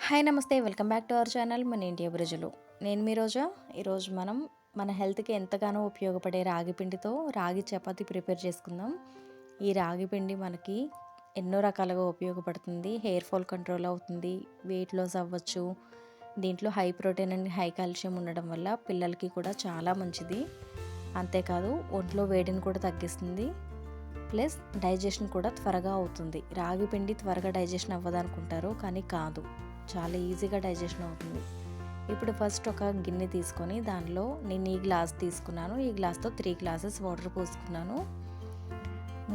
Hi నమస్తే welcome back to our channel మన India బ్రిజులు. నేను మీ రోజా. ఈరోజు మనం మన హెల్త్కి ఎంతగానో ఉపయోగపడే రాగి పిండితో రాగి చపాతీ ప్రిపేర్ చేసుకుందాం. ఈ రాగి పిండి మనకి ఎన్నో రకాలుగా ఉపయోగపడుతుంది. హెయిర్ ఫాల్ కంట్రోల్ అవుతుంది, వెయిట్ లాస్ అవ్వచ్చు. దీంట్లో high protein and high calcium ఉండడం వల్ల పిల్లలకి కూడా చాలా మంచిది. అంతేకాదు ఒంట్లో వేడిని కూడా తగ్గిస్తుంది, ప్లస్ డైజెషన్ కూడా త్వరగా అవుతుంది. రాగి పిండి త్వరగా డైజెషన్ అవ్వదు అనుకుంటారు, కానీ కాదు, చాలా ఈజీగా డైజెషన్ అవుతుంది. ఇప్పుడు ఫస్ట్ ఒక గిన్నె తీసుకొని దానిలో నేను ఈ గ్లాస్ తీసుకున్నాను. ఈ గ్లాస్తో 3 గ్లాసెస్ వాటర్ పోసుకున్నాను.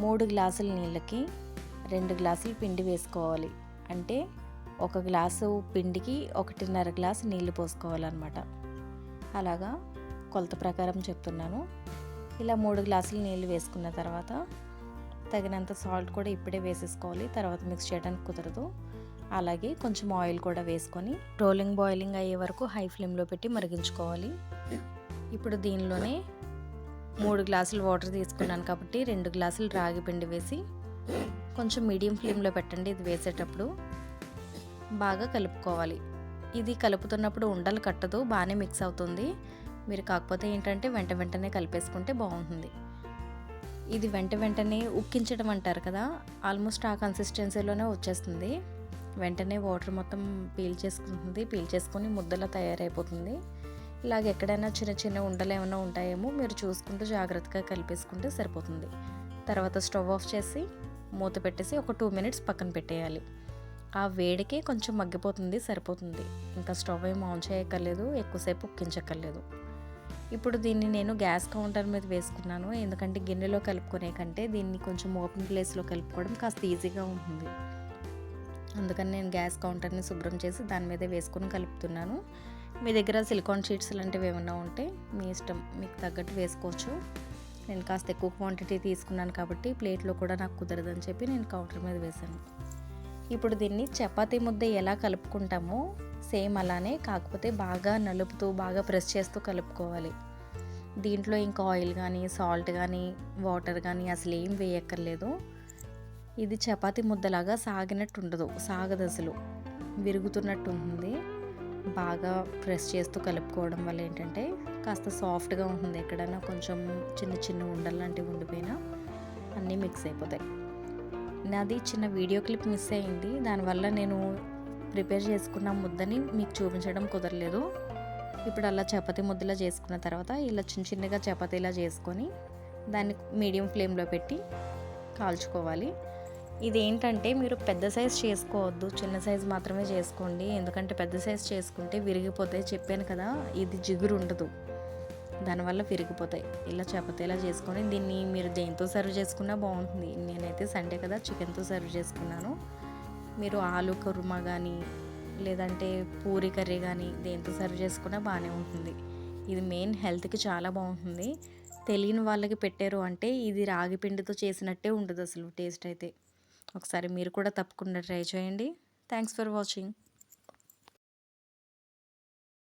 3 గ్లాసుల నీళ్ళకి 2 గ్లాసులు పిండి వేసుకోవాలి. అంటే ఒక గ్లాసు పిండికి 1.5 గ్లాసు నీళ్ళు పోసుకోవాలన్నమాట. అలాగా కొలత ప్రకారం చెప్తున్నాను. ఇలా 3 గ్లాసులు నీళ్ళు వేసుకున్న తర్వాత తగినంత సాల్ట్ కూడా ఇప్పుడే వేసేసుకోవాలి, తర్వాత మిక్స్ చేయడానికి కుదరదు. అలాగే కొంచెం ఆయిల్ కూడా వేసుకొని రోలింగ్ బాయిలింగ్ అయ్యే వరకు హై ఫ్లేమ్లో పెట్టి మరిగించుకోవాలి. ఇప్పుడు దీనిలోనే 3 గ్లాసులు వాటర్ తీసుకున్నాను కాబట్టి 2 గ్లాసులు రాగి పిండి వేసి కొంచెం మీడియం ఫ్లేమ్లో పెట్టండి. ఇది వేసేటప్పుడు బాగా కలుపుకోవాలి. ఇది కలుపుతున్నప్పుడు ఉండలు కట్టదు, బాగానే మిక్స్ అవుతుంది. మీరు కాకపోతే ఏంటంటే వెంటనే కలిపేసుకుంటే బాగుంటుంది. ఇది వెంటనే ఉక్కించడం అంటారు కదా, ఆల్మోస్ట్ ఆ కన్సిస్టెన్సీలోనే వచ్చేస్తుంది. వెంటనే వాటర్ మొత్తం పీల్ చేసుకొని ముద్దలా తయారైపోతుంది. ఇలాగ ఎక్కడైనా చిన్న ఉండలు ఏమైనా ఉంటాయేమో మీరు చూసుకుంటూ జాగ్రత్తగా కలిపేసుకుంటే సరిపోతుంది. తర్వాత స్టవ్ ఆఫ్ చేసి మూత పెట్టేసి ఒక 2 మినిట్స్ పక్కన పెట్టేయాలి. ఆ వేడికే కొంచెం మగ్గిపోతుంది, సరిపోతుంది. ఇంకా స్టవ్ ఏం ఆన్ చేయక్కర్లేదు, ఎక్కువసేపు ఉక్కించక్కర్లేదు. ఇప్పుడు దీన్ని నేను గ్యాస్ కౌంటర్ మీద వేసుకున్నాను. ఎందుకంటే గిన్నెలో కలుపుకునే కంటే దీన్ని కొంచెం ఓపెన్ ప్లేస్లో కలుపుకోవడం కాస్త ఈజీగా ఉంటుంది. అందుకని నేను గ్యాస్ కౌంటర్ని శుభ్రం చేసి దాని మీద వేసుకొని కలుపుతున్నాను. మీ దగ్గర సిలికాన్ షీట్స్ లాంటివి ఏమైనా ఉంటే మీ ఇష్టం, మీకు తగ్గట్టు వేసుకోవచ్చు. నేను కాస్త ఎక్కువ క్వాంటిటీ తీసుకున్నాను కాబట్టి ప్లేట్లో కూడా నాకు కుదరదని చెప్పి నేను కౌంటర్ మీద వేశాను. ఇప్పుడు దీన్ని చపాతీ ముద్ద ఎలా కలుపుకుంటామో సేమ్ అలానే, కాకపోతే బాగా నలుపుతూ బాగా ప్రెస్ చేస్తూ కలుపుకోవాలి. దీంట్లో ఇంకా ఆయిల్ కానీ సాల్ట్ కానీ వాటర్ కానీ అసలు ఏం వేయక్కర్లేదు. ఇది చపాతీ ముద్దలాగా సాగినట్టు ఉండదు, సాగదు, అసలు విరుగుతున్నట్టు ఉంటుంది. బాగా ప్రెస్ చేస్తూ కలుపుకోవడం వల్ల ఏంటంటే కాస్త సాఫ్ట్గా ఉంటుంది. ఎక్కడైనా కొంచెం చిన్న ఉండలు లాంటివి ఉండిపోయినా అన్నీ మిక్స్ అయిపోతాయి. నాది చిన్న వీడియో క్లిప్ మిస్ అయ్యింది, దానివల్ల నేను ప్రిపేర్ చేసుకున్న ముద్దని మీకు చూపించడం కుదరలేదు. ఇప్పుడు అలా చపాతీ ముద్దలా చేసుకున్న తర్వాత ఇలా చిన్నగా చపాతీలా చేసుకొని దాన్ని మీడియం ఫ్లేమ్లో పెట్టి కాల్చుకోవాలి. ఇదేంటంటే మీరు పెద్ద సైజ్ చేసుకోవద్దు, చిన్న సైజ్ మాత్రమే చేసుకోండి. ఎందుకంటే పెద్ద సైజ్ చేసుకుంటే విరిగిపోతాయి. చెప్పాను కదా, ఇది జిగురు ఉండదు, దానివల్ల విరిగిపోతాయి. ఇలా చపాతీలా చేసుకొని దీన్ని మీరు దేంతో సర్వ్ చేసుకున్నా బాగుంటుంది. నేనైతే సండే కదా చికెన్తో సర్వ్ చేసుకున్నాను. మీరు ఆలు కుర్మా కానీ లేదంటే పూరి కర్రీ కానీ దేంతో సర్వ్ చేసుకున్నా బాగానే ఉంటుంది. ఇది మెయిన్ హెల్త్కి చాలా బాగుంటుంది. తెలియని వాళ్ళకి పెట్టారు అంటే ఇది రాగి పిండితో చేసినట్టే ఉంటుంది అసలు టేస్ట్ అయితే. ఒకసారి మీరు కూడా తప్పకుండా ట్రై చేయండి. Thanks for watching.